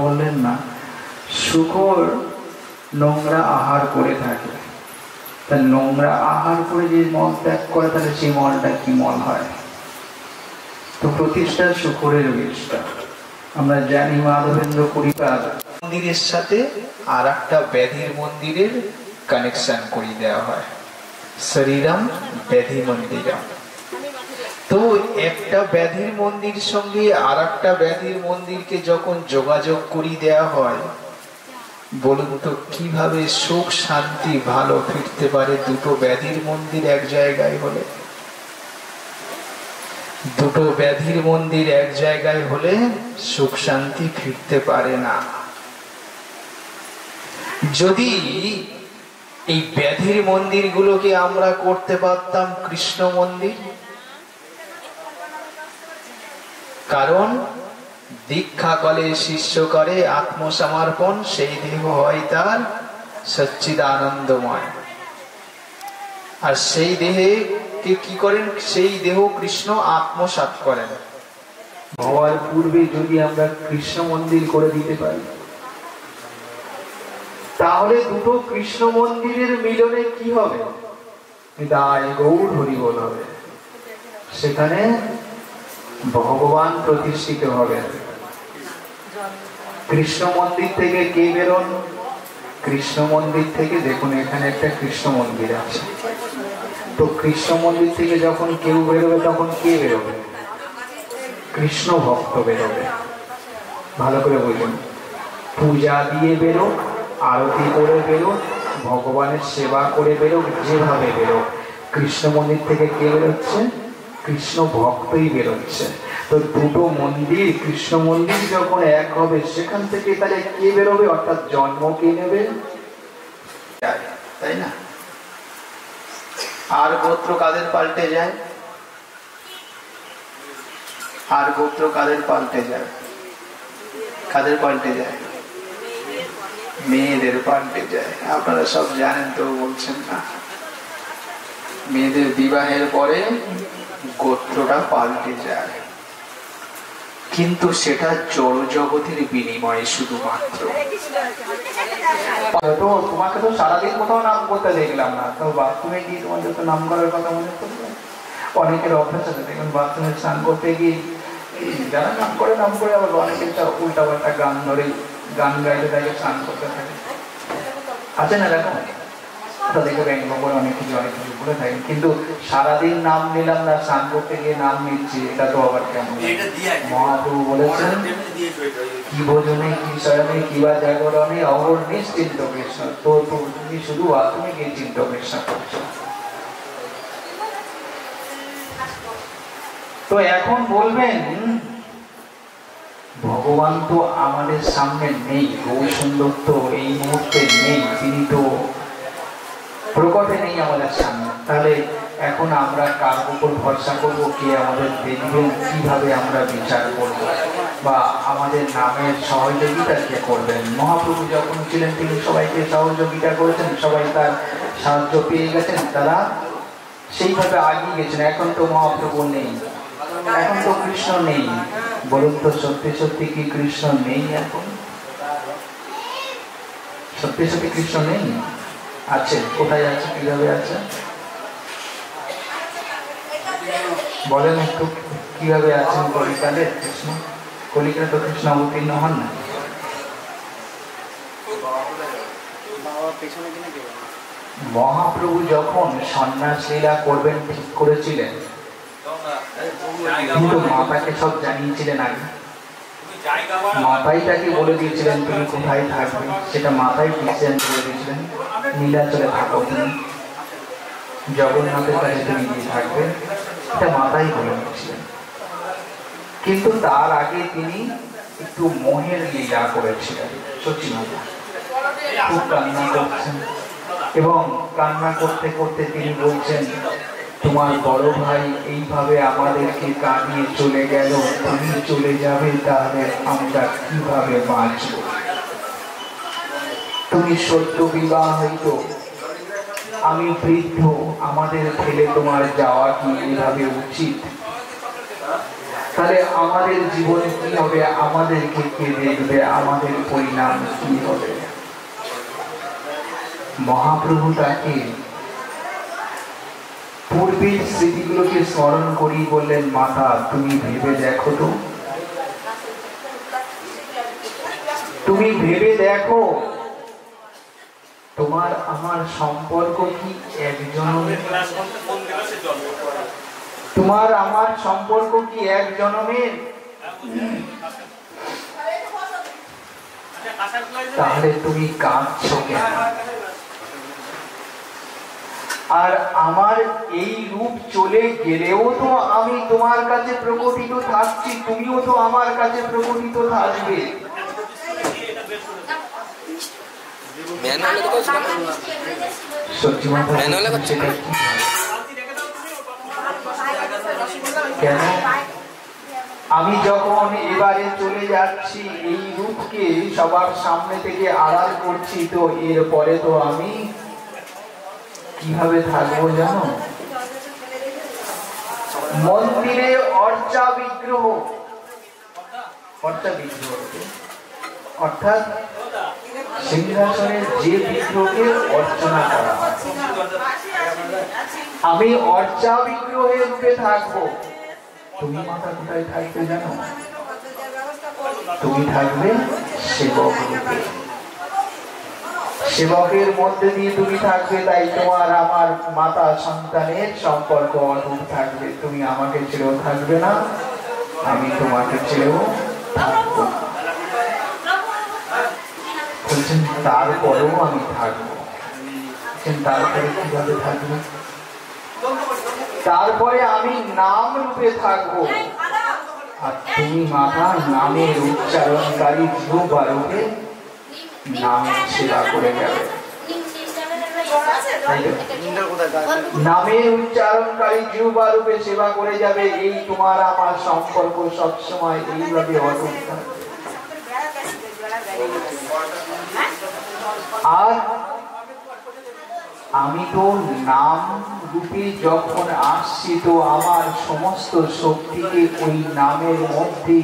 বললেন না শুকর নোংরা আহার করে থাকে, তা নোংরা আহার করে যে মল ত্যাগ করে তাহলে সেই মলটা কি মল হয়? তো প্রতিষ্ঠা শুকরের বিষ্ঠা। আমরা জানি মাধবেন্দ্র পরিবার মন্দিরের সাথে আর একটা ব্যাধির মন্দিরের কানেকশন করে দেওয়া হয়, শরীরম ব্যাধি মন্দিরম। তো একটা ব্যাধির মন্দির সঙ্গে আর একটা ব্যাধির মন্দিরকে যখন যোগাযোগ করিয়ে দেওয়া হয়, বলুন তো কিভাবে সুখ শান্তি ভালো ফিরতে পারে? দুটো ব্যাধির মন্দির এক জায়গায় হলে, দুটো ব্যাধির মন্দির এক জায়গায় হলে সুখ শান্তি ফিরতে পারে না। যদি এই ব্যাধির মন্দিরগুলোকে আমরা করতে পারতাম কৃষ্ণ মন্দির, কারণ দীক্ষা কলে শিষ্য করে আত্মসমর্পণ, সেই দেহ হয় তার সচ্চিদানন্দময়। আর সেই দেহে কে কি করেন? সেই দেহ কৃষ্ণ আত্মসাৎ করেন। হওয়ার পূর্বে যদি আমরা কৃষ্ণ মন্দির করে দিতে পারি, তাহলে দুটো কৃষ্ণ মন্দিরের মিলনে কি হবে? দায় গৌর হরিবোল হবে। সেখানে ভগবান প্রতিষ্ঠিত হবেন। কৃষ্ণ মন্দির থেকে কে বেরোন? কৃষ্ণ মন্দির থেকে দেখুন এখানে একটা কৃষ্ণ মন্দির আছে, তো কৃষ্ণ মন্দির থেকে যখন কেউ বেরোবে তখন কে বেরোবে? কৃষ্ণ ভক্ত বেরোবে। ভালো করে বলুন, পূজা দিয়ে বেরো, আরতি করে বেরো, ভগবানের সেবা করে বেরোক, যেভাবে বেরোক। কৃষ্ণ মন্দির থেকে কে বেরোচ্ছে? কৃষ্ণ ভক্তই বেরোচ্ছে। তো দুটো মন্দির, কৃষ্ণ মন্দির যখন এক হবে, সেখান থেকে তাহলে কে বেরোবে? অর্থাৎ জন্ম কে নেবে? তাই না? আর গোত্র কাদের পাল্টে যায়? আর গোত্র কাদের পাল্টে যায়? কাদের পাল্টে যায়? মেয়েদের পাল্টে যায়। আপনারা সব জানেন, তো বলছেন না? মেয়েদের বিবাহের পরে গোত্রটা পাল্টে যায়, কিন্তু সেটা জড় জগতের বিনিময়ে শুধুমাত্র। তো তোমাকে তো সারাদিন কোথাও নাম করতে দেখলাম না, তো বাথরুমে গিয়ে তোমার যত নাম করার কথা মনে করবে। অনেকের অভ্যাস আছে, দেখুন বাথরুমে স্নান করতে গিয়ে যারা নাম করে আবার অনেকের উল্টা পাল্টা গান ধরে গান গাইতে থাকে, স্নান করতে থাকে। আছে না এরকম? তাদেরকে ব্যঙ্গ করে অনেক কিছু বলে থাকেন, কিন্তু সারাদিন নাম নিলাম না, স্নান করতে গিয়ে নাম নিচ্ছি, এটা তো আবার কেমন? মহাপ্রভু বলেছেন, কি ভোজনে, কি শয়নে, কিবা জাগরণে অহর নিশ্চিন্ত কৃষ্ণ। তো তুমি শুধু বাথরুমে গিয়ে চিন্ত কৃষ্ণ করছো। তো এখন বলবেন, ভগবান তো আমাদের সামনে নেই, গৌর সুন্দর তো এই মুহূর্তে নেই, তিনি তো প্রকটে নেই আমাদের সামনে। তাহলে এখন আমরা কার উপর ভরসা করবো? কে আমাদের দেখবেন? কিভাবে আমরা বিচার করব? বা আমাদের নামের সহযোগিতা কে করবেন? মহাপ্রভু যখন ছিলেন তিনি সবাইকে সহযোগিতা করেছেন, সবাই তার সাহায্য পেয়ে গেছেন, তারা সেইভাবে আগিয়ে গেছেন। এখন তো মহাপ্রভু নেই, এখন তো কৃষ্ণ নেই। বলুন তো, সত্যি সত্যি কি কৃষ্ণ নেই? এখন সত্যি সত্যি কৃষ্ণ নেই? আছে। কোথায় আছে? কিভাবে আছে বলেন একটু, কিভাবে আছেন কলিকালে কৃষ্ণ? কলিকালে তো কৃষ্ণ অবতীর্ণ হন না। মহাপ্রভু যখন সন্ন্যাস লীলা করবেন ঠিক করেছিলেন, কিন্তু মাতাকে সব জানিয়েছিলেন আগে। মাতাই তাকে বলে দিয়েছিলেন তুমি কোথায় থাকবে, সেটা মাতাই ডিসিশন করে দিয়েছিলেন। নীলাচলে থাকো তুমি, জগন্নাথের কাছে তুমি গিয়ে থাকবে, এটা মাতাই বলে দিয়েছিলেন। কিন্তু তার আগে তিনি একটু মোহের লীলা করেছিলেন। সত্যি মাতা খুব কান্না করছেন, এবং কান্না করতে করতে তিনি বলছেন, তোমার বড় ভাই এইভাবে আমাদেরকে কাঁদিয়ে চলে গেল, তুমি চলে যাবে, তাহলে আমরা কিভাবে বাঁচব? তুমি সদ্য বিবাহ হইত, আমি বৃদ্ধ, আমাদের ফেলে তোমার যাওয়া কি এভাবে উচিত? তাহলে আমাদের জীবন কি হবে? আমাদেরকে কে দেখবে? আমাদের পরিণাম কি হবে? মহাপ্রভু তাকে পূর্বের স্মৃতিগুলোকে স্মরণ করি বললেন, মাতা তুমি ভেবে দেখো তো, তুমি ভেবে দেখো, তোমার আমার সম্পর্ক কি এক জনমের? তোমার আমার সম্পর্ক কি এক জনমের? তাহলে তুমি কাঁদছো কেন? আর আমার এই রূপ চলে গেলেও তো আমি তোমার কাছে প্রকটিত থাকছি, তুমিও তো আমার কাছে প্রকটিত থাকবে। কেন আমি যখন এবারে চলে যাচ্ছি, এই রূপকে সবার সামনে থেকে আড়াল করছি, তো এরপরে তো আমি কিভাবে থাকবো জানো? মন্দিরে অর্চা বিগ্রহ, অর্থাৎ সিংহাসনের যে বিগ্রহকে অর্চনা করা হয়, আমি অর্চা বিগ্রহের রূপে থাকবো। তুমি মাতা কোথায় থাকবে জানো? তুমি থাকবে সেবক রূপে, সেবকের মধ্যে দিয়ে তুমি থাকবে। তাই তোমার আমার মাতা সন্তানের সম্পর্ক অটুট থাকবে। তুমি আমাকে ছেড়েও থাকবে না, আমি তোমাকে ছেড়েও থাকবো। বলছেন তারপরেও আমি থাকবো। তারপরে কিভাবে থাকবে? তারপরে আমি নাম রূপে থাকবো, আর তুমি মাতা নামের উচ্চারণকারী জিহ্বা রূপে নামের সেবা করে যাবে। নামের উচ্চারণকারী জিহ্বা রূপে সেবা করে যাবে। এই তোমার আমার সম্পর্ক সবসময় এইভাবে অটুট থাকবে। আর আমি তো নাম রূপে যখন আসছি, তো আমার সমস্ত শক্তিকে ওই নামের মধ্যে